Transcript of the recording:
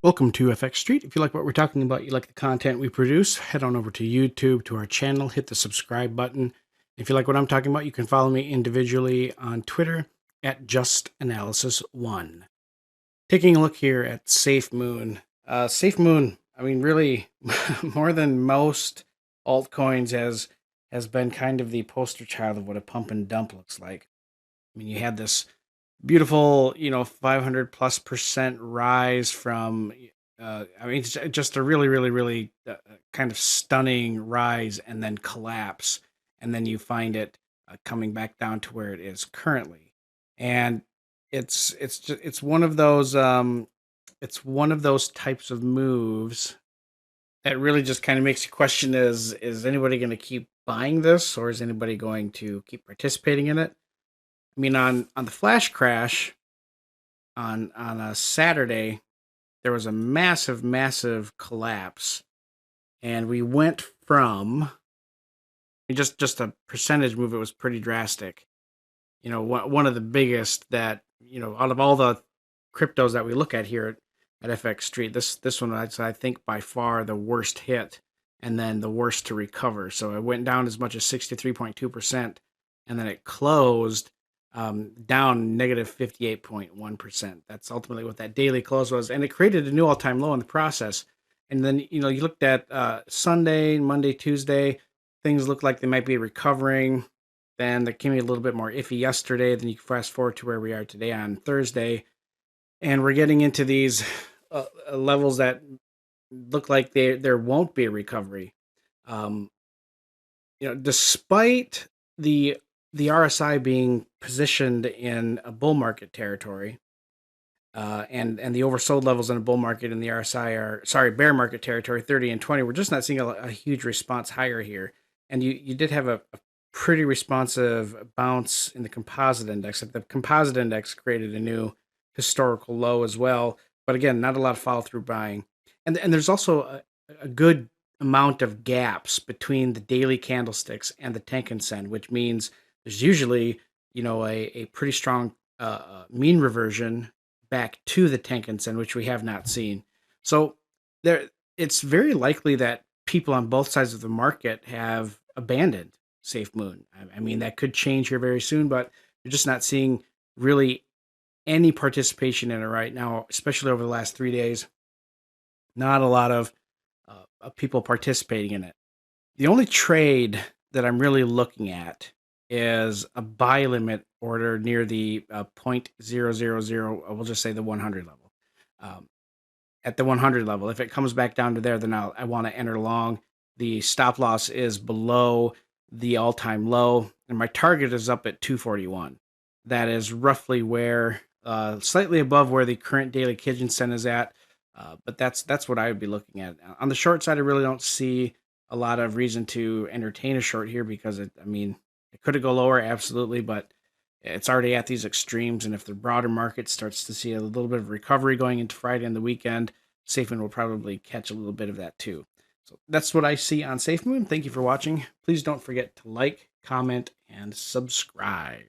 Welcome to FXStreet. If you like what we're talking about, you like the content we produce, head on over to YouTube, to our channel, hit the subscribe button. If you like what I'm talking about, you can follow me individually on Twitter at JustAnalysis1. Taking a look here at SafeMoon. SafeMoon, I mean, really, more than most altcoins, has been kind of the poster child of what a pump and dump looks like. I mean, you had this beautiful, 500+% rise from, I mean, it's just a really, really, really kind of stunning rise and then collapse. And then you find it coming back down to where it is currently. And it's one of those, it's one of those types of moves that really just kind of makes you question, is anybody going to keep buying this, or is anybody going to keep participating in it? I mean, on the flash crash on a Saturday, there was a massive, massive collapse, and we went from just a percentage move. It was pretty drastic. One of the biggest that out of all the cryptos that we look at here at FXStreet, this one is, I think, by far the worst hit, and then the worst to recover. So it went down as much as 63.2%, and then it closed down negative 58.1%. That's ultimately what that daily close was, and it created a new all-time low in the process. And then you looked at Sunday, Monday, Tuesday, things looked like they might be recovering. Then they came a little bit more iffy yesterday. Then you fast forward to where we are today on Thursday, and we're getting into these levels that look like there won't be a recovery. Despite the RSI being positioned in a bull market territory, and the oversold levels in a bull market and the RSI bear market territory, 30 and 20. We're just not seeing a huge response higher here. And you did have a pretty responsive bounce in the composite index. The composite index created a new historical low as well. But again, not a lot of follow through buying. And there's also a good amount of gaps between the daily candlesticks and the Tenkan-sen, which means there's usually, a pretty strong mean reversion back to the Tenkan-sen, which we have not seen. So it's very likely that people on both sides of the market have abandoned SafeMoon. I mean, that could change here very soon, but you're just not seeing really any participation in it right now, especially over the last 3 days. Not a lot of people participating in it. The only trade that I'm really looking at is a buy limit order near the 0.000, we'll just say the 100 level. At the 100 level, if it comes back down to there, then I want to enter long. The stop loss is below the all-time low, and my target is up at 241. That is roughly where, slightly above where the current daily Kijun-sen is at, but that's what I would be looking at. On the short side, I really don't see a lot of reason to entertain a short here, because it could have go lower, absolutely, but it's already at these extremes. And if the broader market starts to see a little bit of recovery going into Friday and the weekend, SafeMoon will probably catch a little bit of that too. So that's what I see on SafeMoon. Thank you for watching. Please don't forget to like, comment, and subscribe.